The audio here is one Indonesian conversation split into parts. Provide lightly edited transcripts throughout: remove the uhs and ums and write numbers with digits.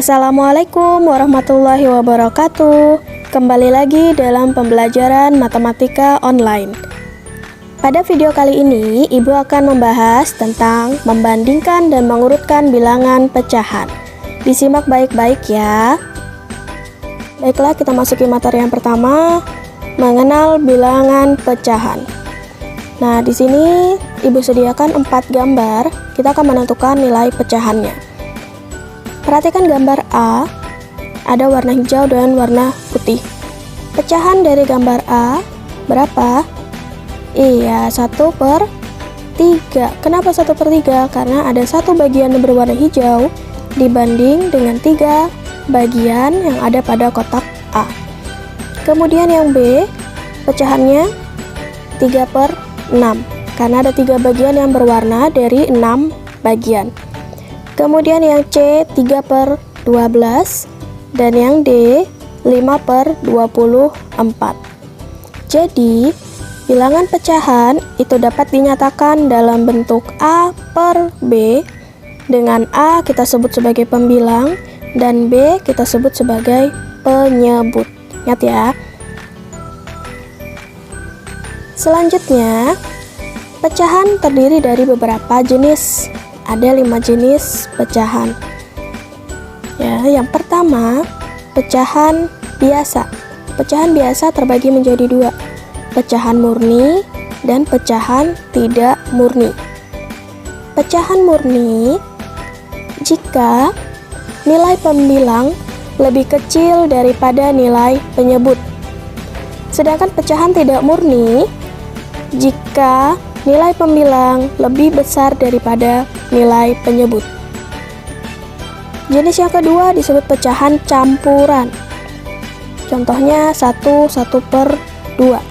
Assalamualaikum warahmatullahi wabarakatuh. Kembali lagi dalam pembelajaran matematika online. Pada video kali ini, Ibu akan membahas tentang membandingkan dan mengurutkan bilangan pecahan. Disimak baik-baik ya. Baiklah, kita masuki materi yang pertama, mengenal bilangan pecahan. Nah, di sini Ibu sediakan 4 gambar. Kita akan menentukan nilai pecahannya. Perhatikan gambar A, ada warna hijau dan warna putih. Pecahan dari gambar A berapa? Iya, 1/3. Kenapa 1/3? Karena ada satu bagian yang berwarna hijau dibanding dengan 3 bagian yang ada pada kotak A. Kemudian yang B, pecahannya 3/6, karena ada 3 bagian yang berwarna dari 6 bagian. Kemudian yang C 3/12 dan yang D 5/24. Jadi bilangan pecahan itu dapat dinyatakan dalam bentuk A per B, dengan A kita sebut sebagai pembilang dan B kita sebut sebagai penyebut. Ingat ya. Selanjutnya, pecahan terdiri dari beberapa jenis. Ada 5 jenis pecahan. Ya, yang pertama, pecahan biasa. Pecahan biasa terbagi menjadi 2, pecahan murni dan pecahan tidak murni. Pecahan murni jika nilai pembilang lebih kecil daripada nilai penyebut. Sedangkan pecahan tidak murni jika nilai pembilang lebih besar daripada nilai penyebut. Jenis yang kedua disebut pecahan campuran. Contohnya 1/2,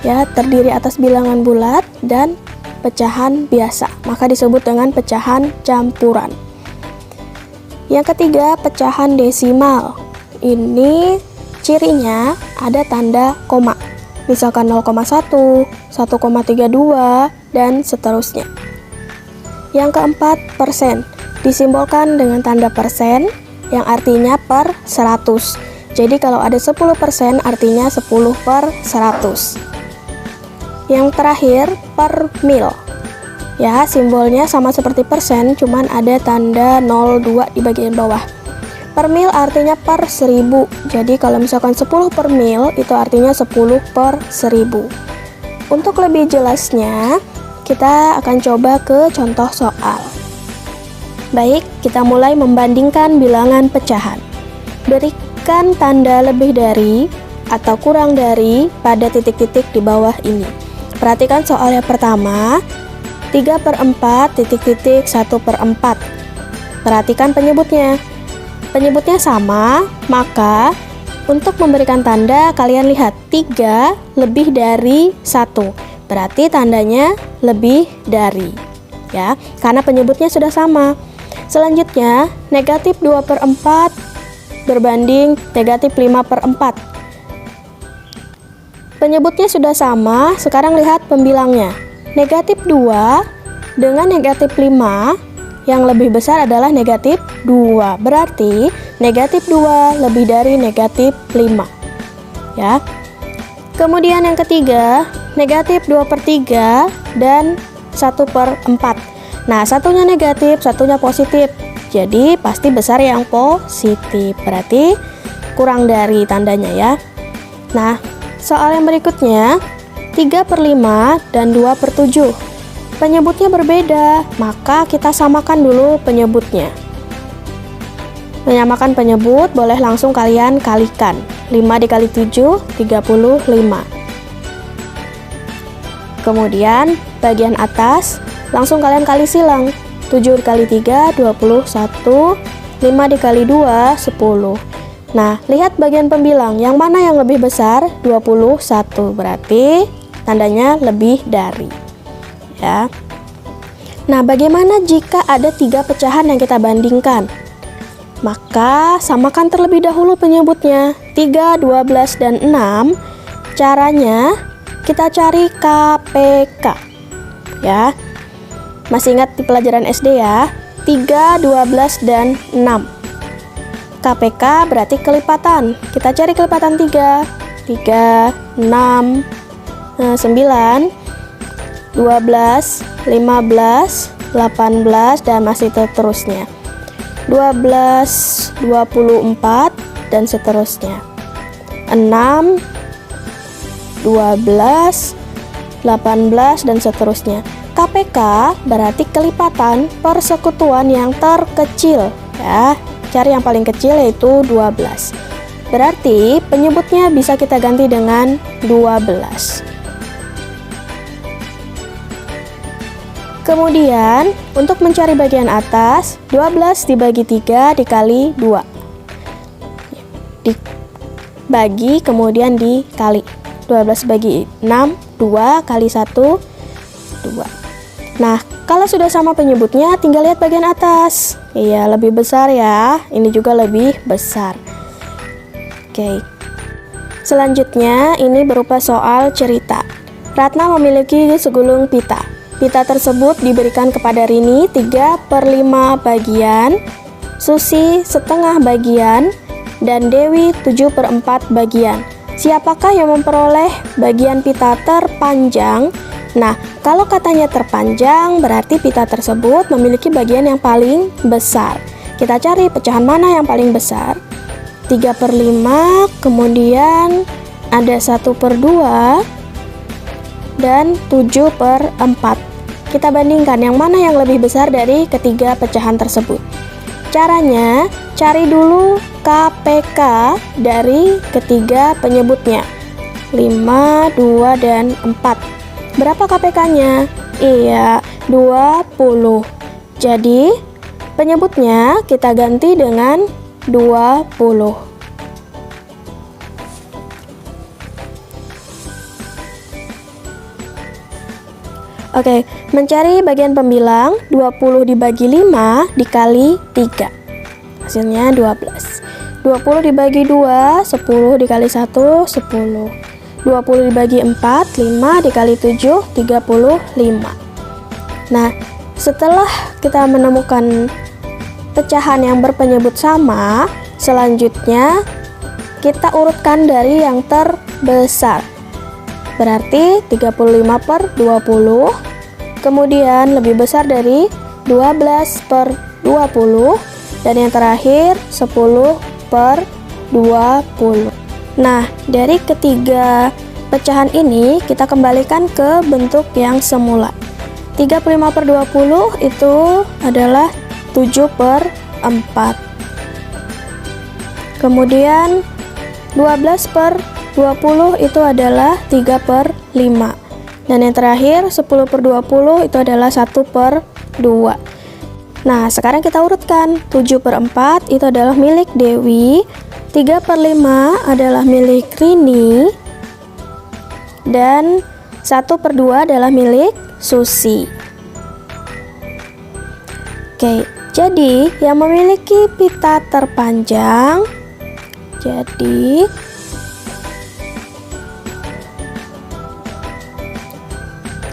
ya, terdiri atas bilangan bulat dan pecahan biasa, maka disebut dengan pecahan campuran. Yang ketiga, pecahan desimal. Ini cirinya ada tanda koma, misalkan 0,1, 1,32, dan seterusnya. Yang keempat, persen. Disimbolkan dengan tanda persen yang artinya per 100. Jadi kalau ada 10% artinya 10/100. Yang terakhir, per mil. Ya, simbolnya sama seperti persen, cuman ada tanda 02 di bagian bawah. Per mil artinya per 1000. Jadi kalau misalkan 10 per mil itu artinya 10/1000. Untuk lebih jelasnya, kita akan coba ke contoh soal. Baik, kita mulai membandingkan bilangan pecahan. Berikan tanda lebih dari atau kurang dari pada titik-titik di bawah ini. Perhatikan soal yang pertama, 3/4 titik-titik 1/4. Perhatikan penyebutnya. Penyebutnya sama, maka untuk memberikan tanda kalian lihat 3 lebih dari 1. Berarti tandanya lebih dari, ya, karena penyebutnya sudah sama. Selanjutnya, negatif 2/4 berbanding negatif 5/4. Penyebutnya sudah sama, sekarang lihat pembilangnya. Negatif 2 dengan negatif 5, yang lebih besar adalah negatif 2. Berarti negatif 2 lebih dari negatif 5. Ya. Kemudian yang ketiga, negatif 2/3 dan 1/4. Nah, satunya negatif, satunya positif. Jadi pasti besar yang positif. Berarti kurang dari tandanya ya. Nah, soal yang berikutnya, 3/5 dan 2/7. Penyebutnya berbeda, maka kita samakan dulu penyebutnya. Menyamakan penyebut, boleh langsung kalian kalikan. 5 dikali 7, 35. Kemudian, bagian atas, langsung kalian kali silang. 7 dikali 3, 21. 5 dikali 2, 10. Nah, lihat bagian pembilang, yang mana yang lebih besar? 21, berarti tandanya lebih dari. Ya. Nah, bagaimana jika ada 3 pecahan yang kita bandingkan? Maka samakan terlebih dahulu penyebutnya. 3, 12, dan 6. Caranya kita cari KPK. Ya. Masih ingat di pelajaran SD ya? 3, 12, dan 6. KPK berarti kelipatan. Kita cari kelipatan 3. 3, 6, 9, 12, 15, 18, dan masih seterusnya. 12, 24, dan seterusnya. 6, 12, 18, dan seterusnya. KPK berarti kelipatan persekutuan yang terkecil, ya. Cari yang paling kecil yaitu 12. Berarti penyebutnya bisa kita ganti dengan 12. Kemudian, untuk mencari bagian atas, 12 dibagi 3 dikali 2. Dibagi, kemudian dikali. 12 bagi 6, 2 kali 1, 2. Nah, kalau sudah sama penyebutnya, tinggal lihat bagian atas. Iya, lebih besar ya. Ini juga lebih besar. Oke. Selanjutnya, ini berupa soal cerita. Ratna memiliki segulung pita. Pita tersebut diberikan kepada Rini 3/5 bagian, Susi setengah bagian, dan Dewi 7/4 bagian. Siapakah yang memperoleh bagian pita terpanjang? Nah, kalau katanya terpanjang, berarti pita tersebut memiliki bagian yang paling besar. Kita cari pecahan mana yang paling besar. 3/5, kemudian ada 1/2, dan 7/4. Kita bandingkan yang mana yang lebih besar dari ketiga pecahan tersebut. Caranya, cari dulu KPK dari ketiga penyebutnya. 5, 2, dan 4. Berapa KPK-nya? Iya, 20. Jadi, penyebutnya kita ganti dengan 20. Oke, mencari bagian pembilang 20 dibagi 5 dikali 3. Hasilnya 12. 20 dibagi 2, 10 dikali 1, 10. 20 dibagi 4, 5 dikali 7, 35. Nah, setelah kita menemukan pecahan yang berpenyebut sama, selanjutnya kita urutkan dari yang terbesar. Berarti 35/20, kemudian lebih besar dari 12/20, dan yang terakhir 10/20. Nah, dari ketiga pecahan ini kita kembalikan ke bentuk yang semula. 35/20 itu adalah 7/4. Kemudian 12/20 itu adalah 3/5. Dan yang terakhir 10/20 itu adalah 1/2. Nah, sekarang kita urutkan. 7/4 itu adalah milik Dewi, 3/5 adalah milik Rini, dan 1/2 adalah milik Susi. Oke, jadi yang memiliki pita terpanjang, jadi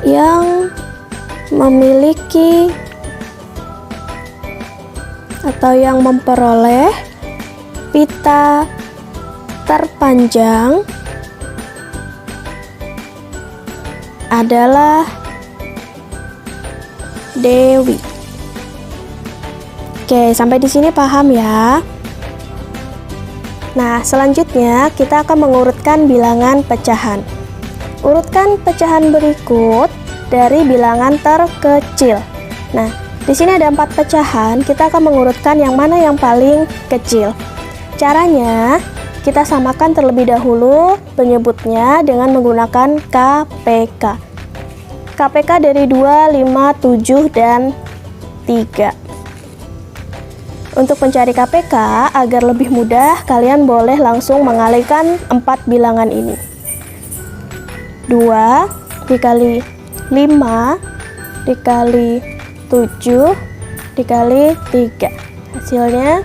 yang memiliki atau yang memperoleh pita terpanjang adalah Dewi. Oke, sampai di sini paham ya? Nah, selanjutnya kita akan mengurutkan bilangan pecahan. Urutkan pecahan berikut dari bilangan terkecil. Nah, di sini ada 4 pecahan, kita akan mengurutkan yang mana yang paling kecil. Caranya, kita samakan terlebih dahulu penyebutnya dengan menggunakan KPK. KPK dari 2, 5, 7, dan 3. Untuk mencari KPK, agar lebih mudah, kalian boleh langsung mengalihkan 4 bilangan ini. 2 dikali 5 dikali 7 dikali 3. Hasilnya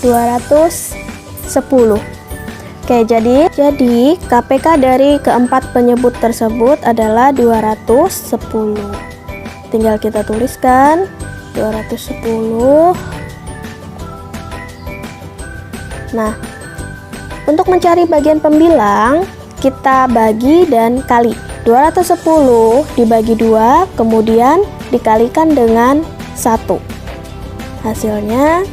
210. Oke, jadi KPK dari keempat penyebut tersebut adalah 210. Tinggal kita tuliskan 210 Nah, untuk mencari bagian pembilang, kita bagi dan kali. 210 dibagi 2, kemudian dikalikan dengan 1. Hasilnya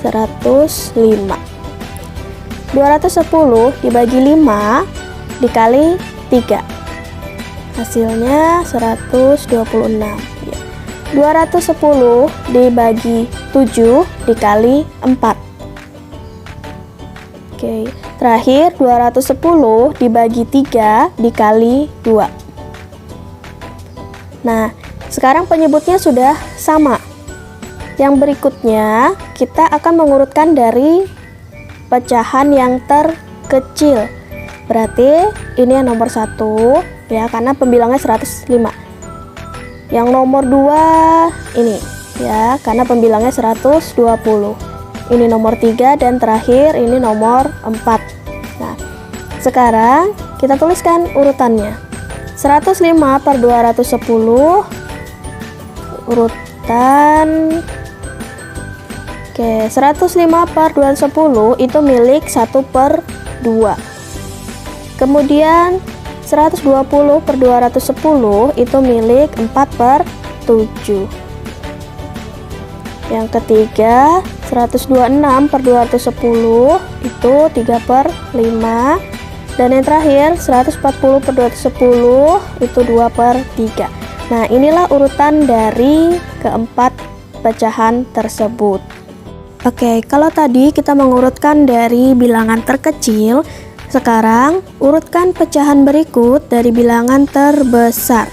105. 210 dibagi 5 dikali 3. Hasilnya 126. 210 dibagi 7 dikali 4. Oke, terakhir 210 dibagi 3 dikali 2. Nah, sekarang penyebutnya sudah sama. Yang berikutnya, kita akan mengurutkan dari pecahan yang terkecil. Berarti ini yang nomor 1 ya, karena pembilangnya 105. Yang nomor 2 ini ya, karena pembilangnya 120. Ini nomor 3 dan terakhir ini nomor 4. Nah, sekarang kita tuliskan urutannya. 105 per 210 urutan. Oke, 105 per 210 itu milik 1 per 2. Kemudian 120 per 210 itu milik 4 per 7. Yang ketiga 126 per 210 itu 3 per 5. Dan yang terakhir 140 per 210 itu 2 per 3. Nah, inilah urutan dari keempat pecahan tersebut. Oke, kalau tadi kita mengurutkan dari bilangan terkecil, sekarang urutkan pecahan berikut dari bilangan terbesar.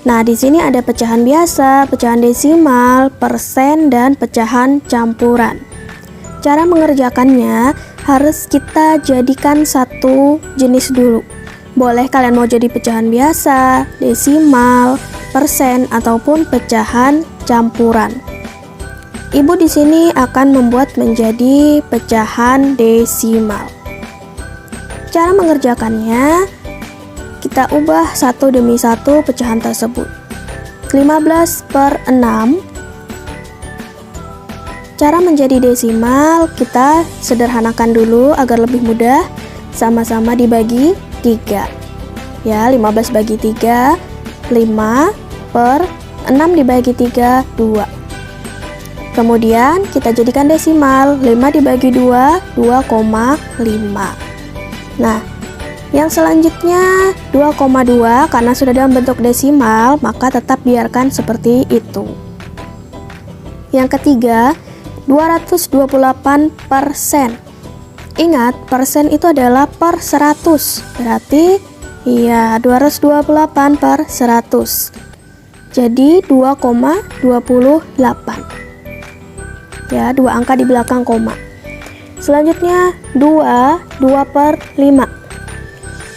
Nah, di sini ada pecahan biasa, pecahan desimal, persen, dan pecahan campuran. Cara mengerjakannya harus kita jadikan satu jenis dulu. Boleh kalian mau jadi pecahan biasa, desimal, persen, ataupun pecahan campuran. Ibu di sini akan membuat menjadi pecahan desimal. Cara mengerjakannya, kita ubah satu demi satu pecahan tersebut. 15 per 6. Cara menjadi desimal kita sederhanakan dulu agar lebih mudah. Sama-sama dibagi 3. Ya, 15 bagi 3, 5 per 6 dibagi 3, 2. Kemudian kita jadikan desimal. 5 dibagi 2, 2,5. Nah, yang selanjutnya 2,2 karena sudah dalam bentuk desimal, maka tetap biarkan seperti itu. Yang ketiga, 228%. Ingat, persen itu adalah per 100. Berarti iya 228 per 100. Jadi 2,28. Ya, dua angka di belakang koma. Selanjutnya 2 per 5.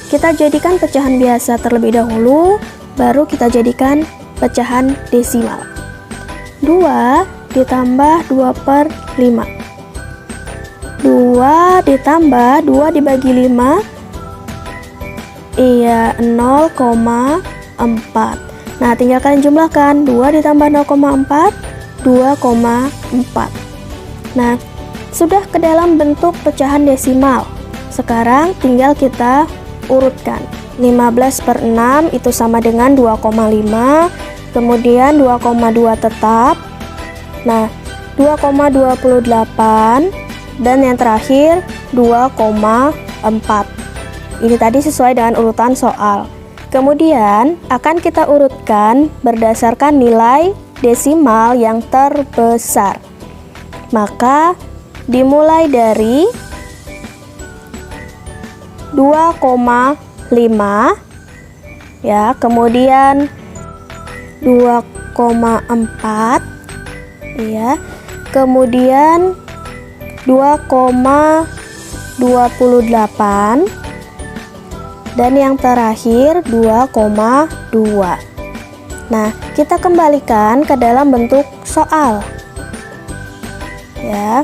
Kita jadikan pecahan biasa terlebih dahulu, baru kita jadikan pecahan desimal. 2 ditambah 2 per 5. 2 ditambah 2 dibagi 5, iya 0,4. Nah, tinggal kalian jumlahkan. 2 ditambah 0,4, 2,4. Nah, sudah ke dalam bentuk pecahan desimal. Sekarang tinggal kita urutkan. 15 per 6 itu sama dengan 2,5. Kemudian 2,2 tetap. Nah, 2,28. Dan yang terakhir 2,4. Ini tadi sesuai dengan urutan soal. Kemudian akan kita urutkan berdasarkan nilai desimal yang terbesar. Maka dimulai dari 2,5 ya, kemudian 2,4 ya, kemudian 2,28 dan yang terakhir 2,2. Nah, kita kembalikan ke dalam bentuk soal. Ya.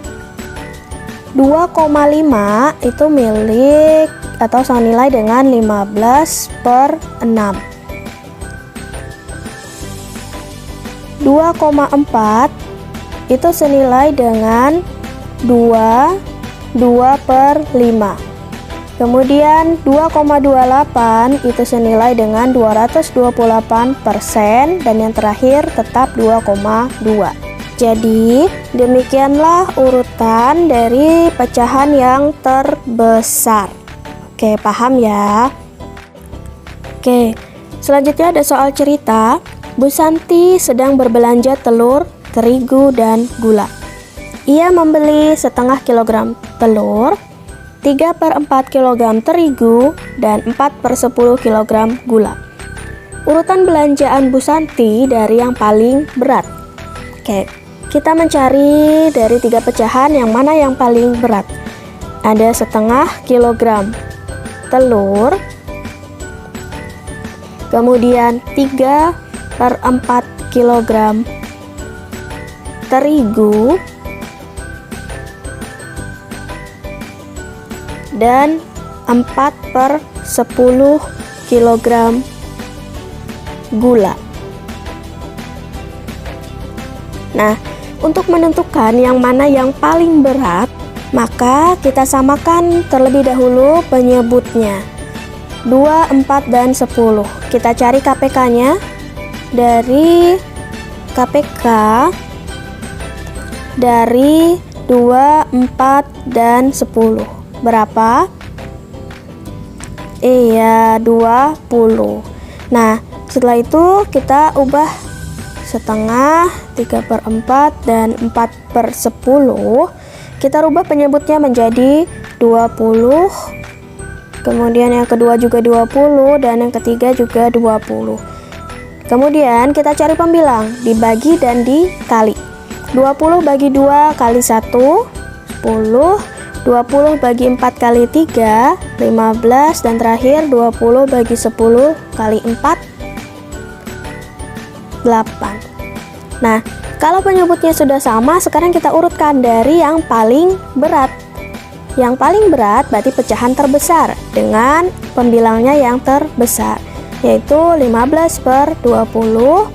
2,5 itu milik atau senilai dengan 15 per 6. 2,4 itu senilai dengan 2 2/5. Kemudian 2,28 itu senilai dengan 228%, dan yang terakhir tetap 2,2. Jadi demikianlah urutan dari pecahan yang terbesar. Oke, paham ya? Oke, selanjutnya ada soal cerita. Bu Santi sedang berbelanja telur, terigu, dan gula. Ia membeli setengah kilogram telur, 3/4 kilogram terigu, dan 4/10 kilogram gula. Urutan belanjaan Bu Santi dari yang paling berat. Oke, kita mencari dari 3 pecahan yang mana yang paling berat. Ada setengah kilogram telur, kemudian 3/4 kilogram terigu, dan 4/10 kilogram gula. Nah, untuk menentukan yang mana yang paling berat, maka kita samakan terlebih dahulu penyebutnya. 2, 4, dan 10. Kita cari KPK-nya. Dari KPK dari 2, 4, dan 10. Berapa? Iya, 20. Nah, setelah itu kita ubah setengah, 3/4, dan 4/10. Kita rubah penyebutnya menjadi 20. Kemudian yang kedua juga 20, dan yang ketiga juga 20. Kemudian kita cari pembilang, dibagi dan dikali. 20 bagi 2 kali 1, 10. 20 bagi 4 kali 3, 15. Dan terakhir 20 bagi 10 kali 4, 8. Nah, kalau penyebutnya sudah sama, sekarang kita urutkan dari yang paling berat. Yang paling berat berarti pecahan terbesar dengan pembilangnya yang terbesar, yaitu 15/20,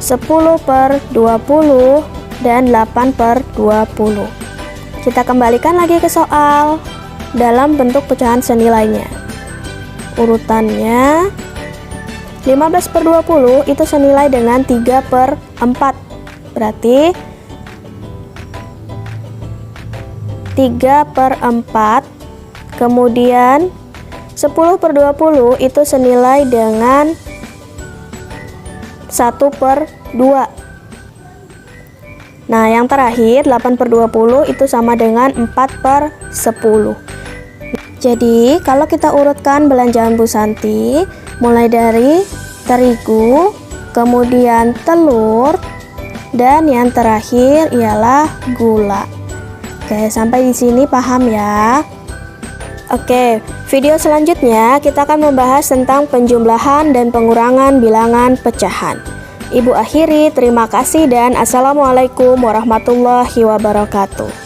10/20, dan 8/20. Kita kembalikan lagi ke soal dalam bentuk pecahan senilainya. Urutannya 15/20 itu senilai dengan 3/4. Berarti 3/4. Kemudian 10/20 itu senilai dengan 1/2. Nah, yang terakhir 8/20 itu sama dengan 4/10. Jadi, kalau kita urutkan belanjaan Bu Santi, mulai dari terigu, kemudian telur, dan yang terakhir ialah gula. Oke, sampai di sini paham ya? Oke, video selanjutnya kita akan membahas tentang penjumlahan dan pengurangan bilangan pecahan. Ibu akhiri, terima kasih dan assalamualaikum warahmatullahi wabarakatuh.